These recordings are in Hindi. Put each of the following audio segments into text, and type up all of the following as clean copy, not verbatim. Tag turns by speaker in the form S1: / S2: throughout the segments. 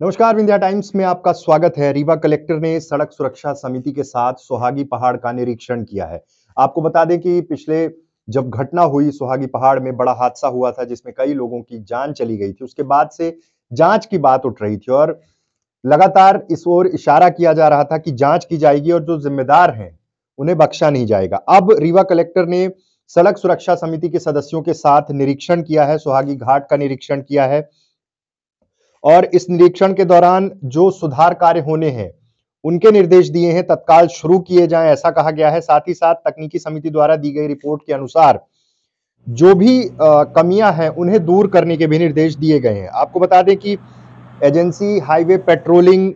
S1: नमस्कार, विंध्या टाइम्स में आपका स्वागत है। रीवा कलेक्टर ने सड़क सुरक्षा समिति के साथ सोहागी पहाड़ का निरीक्षण किया है। आपको बता दें कि पिछले जब घटना हुई सोहागी पहाड़ में बड़ा हादसा हुआ था जिसमें कई लोगों की जान चली गई थी, उसके बाद से जांच की बात उठ रही थी और लगातार इस ओर इशारा किया जा रहा था कि जांच की जाएगी और जो जिम्मेदार हैं, उन्हें बख्शा नहीं जाएगा। अब रीवा कलेक्टर ने सड़क सुरक्षा समिति के सदस्यों के साथ निरीक्षण किया है, सोहागी घाट का निरीक्षण किया है और इस निरीक्षण के दौरान जो सुधार कार्य होने हैं, उनके निर्देश दिए हैं, तत्काल शुरू किए जाएं, ऐसा कहा गया है। साथ ही साथ तकनीकी समिति द्वारा दी गई रिपोर्ट के अनुसार जो भी कमियां हैं, उन्हें दूर करने के भी निर्देश दिए गए हैं। आपको बता दें कि एजेंसी हाईवे पेट्रोलिंग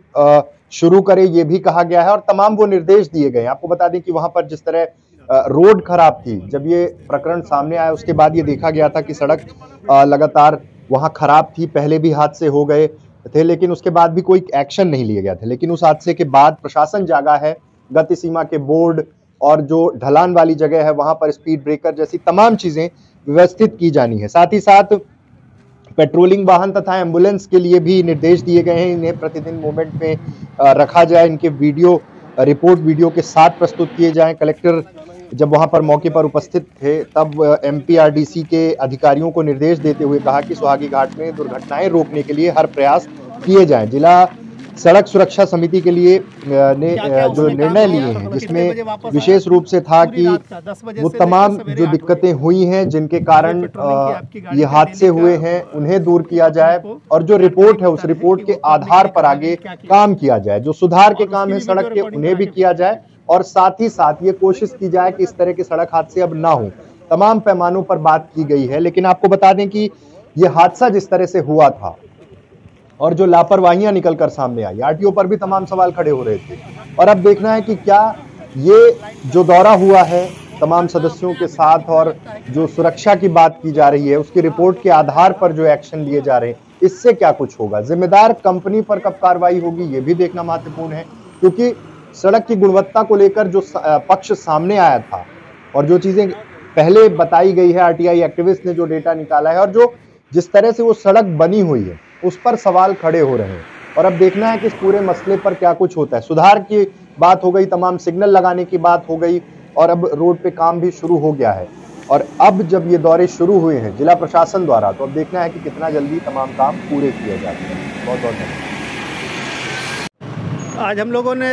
S1: शुरू करे, ये भी कहा गया है और तमाम वो निर्देश दिए गए हैं। आपको बता दें कि वहां पर जिस तरह रोड खराब थी, जब ये प्रकरण सामने आया उसके बाद ये देखा गया था कि सड़क लगातार वहां खराब थी, पहले भी हादसे हो गए थे, लेकिन उसके बाद भी कोई एक्शन नहीं लिया गया था। लेकिन उस हादसे के बाद प्रशासन जागा है, गति सीमा के बोर्ड और जो ढलान वाली जगह है वहां पर स्पीड ब्रेकर जैसी तमाम चीजें व्यवस्थित की जानी है। साथ ही साथ पेट्रोलिंग वाहन तथा एम्बुलेंस के लिए भी निर्देश दिए गए हैं, इन्हें प्रतिदिन मूवमेंट में रखा जाए, इनके रिपोर्ट वीडियो के साथ प्रस्तुत किए जाएं। कलेक्टर जब वहां पर मौके पर उपस्थित थे तब एमपीआरडीसी के अधिकारियों को निर्देश देते हुए कहा कि सोहागी घाट में दुर्घटनाएं रोकने के लिए हर प्रयास किए जाएं। जिला सड़क सुरक्षा समिति के लिए ने जो निर्णय लिए हैं, जिसमें विशेष रूप से था कि वो तमाम जो दिक्कतें हुई हैं जिनके कारण ये हादसे हुए हैं, उन्हें दूर किया जाए और जो रिपोर्ट है उस रिपोर्ट के आधार पर आगे काम किया जाए। जो सुधार के काम है सड़क के, उन्हें भी किया जाए और साथ ही साथ ये कोशिश की जाए कि इस तरह के सड़क हादसे अब ना हो। तमाम पैमानों पर बात की गई है, लेकिन आपको बता दें कि ये हादसा जिस तरह से हुआ था और जो लापरवाहियां निकलकर सामने आई, आरटीओ पर भी तमाम सवाल खड़े हो रहे थे और अब देखना है कि क्या ये जो दौरा हुआ है तमाम सदस्यों के साथ और जो सुरक्षा की बात की जा रही है उसकी रिपोर्ट के आधार पर जो एक्शन लिए जा रहे हैं, इससे क्या कुछ होगा। जिम्मेदार कंपनी पर कब कार्रवाई होगी ये भी देखना महत्वपूर्ण है, क्योंकि सड़क की गुणवत्ता को लेकर जो पक्ष सामने आया था और जो चीजें पहले बताई गई है, आरटीआई एक्टिविस्ट ने जो डेटा निकाला है और जो जिस तरह से वो सड़क बनी हुई है उस पर सवाल खड़े हो रहे हैं और अब देखना है कि इस पूरे मसले पर क्या कुछ होता है। सुधार की बात हो गई, तमाम सिग्नल लगाने की बात हो गई और अब रोड पे काम भी शुरू हो गया है और अब जब ये दौरे शुरू हुए हैं जिला प्रशासन द्वारा, तो अब देखना है कि कितना जल्दी तमाम काम पूरे किए जाते हैं। बहुत बहुत धन्यवाद।
S2: आज हम लोगों ने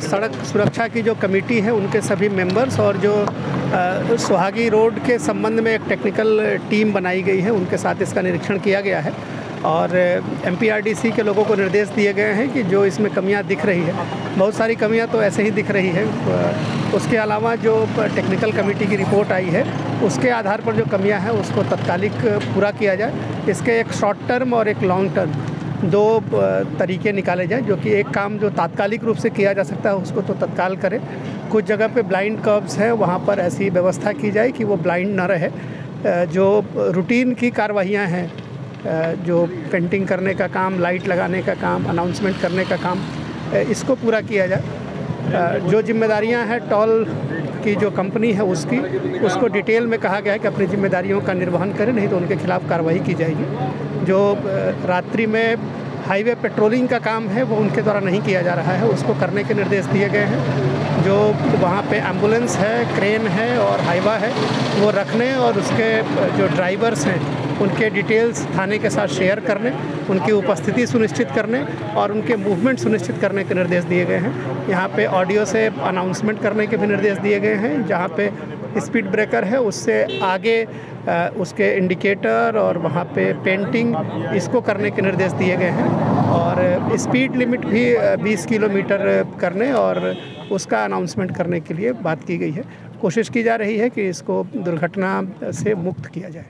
S2: सड़क सुरक्षा की जो कमेटी है उनके सभी मेंबर्स और जो सोहागी रोड के संबंध में एक टेक्निकल टीम बनाई गई है, उनके साथ इसका निरीक्षण किया गया है और एमपीआरडीसी के लोगों को निर्देश दिए गए हैं कि जो इसमें कमियां दिख रही है, बहुत सारी कमियां तो ऐसे ही दिख रही है, उसके अलावा जो टेक्निकल कमेटी की रिपोर्ट आई है उसके आधार पर जो कमियां हैं उसको तत्कालिक पूरा किया जाए। इसके एक शॉर्ट टर्म और एक लॉन्ग टर्म दो तरीके निकाले जाए, जो कि एक काम जो तात्कालिक रूप से किया जा सकता है उसको तो तत्काल करें। कुछ जगह पे ब्लाइंड कर्व्स है, वहाँ पर ऐसी व्यवस्था की जाए कि वो ब्लाइंड न रहे। जो रूटीन की कार्रवाइयाँ हैं, जो पेंटिंग करने का काम, लाइट लगाने का काम, अनाउंसमेंट करने का काम, इसको पूरा किया जाए। जो जिम्मेदारियां हैं टॉल की जो कंपनी है उसको डिटेल में कहा गया है कि अपनी जिम्मेदारियों का निर्वहन करें, नहीं तो उनके खिलाफ़ कार्रवाई की जाएगी। जो रात्रि में हाईवे पेट्रोलिंग का काम है वो उनके द्वारा नहीं किया जा रहा है, उसको करने के निर्देश दिए गए हैं। जो वहाँ पे एम्बुलेंस है, क्रेन है और हाईवा है, वो रखने और उसके जो ड्राइवर्स हैं उनके डिटेल्स थाने के साथ शेयर करने, उनकी उपस्थिति सुनिश्चित करने और उनके मूवमेंट सुनिश्चित करने के निर्देश दिए गए हैं। यहाँ पे ऑडियो से अनाउंसमेंट करने के भी निर्देश दिए गए हैं। जहाँ पे स्पीड ब्रेकर है उससे आगे उसके इंडिकेटर और वहाँ पे पेंटिंग, इसको करने के निर्देश दिए गए हैं और स्पीड लिमिट भी 20 किलोमीटर करने और उसका अनाउंसमेंट करने के लिए बात की गई है। कोशिश की जा रही है कि इसको दुर्घटना से मुक्त किया जाए।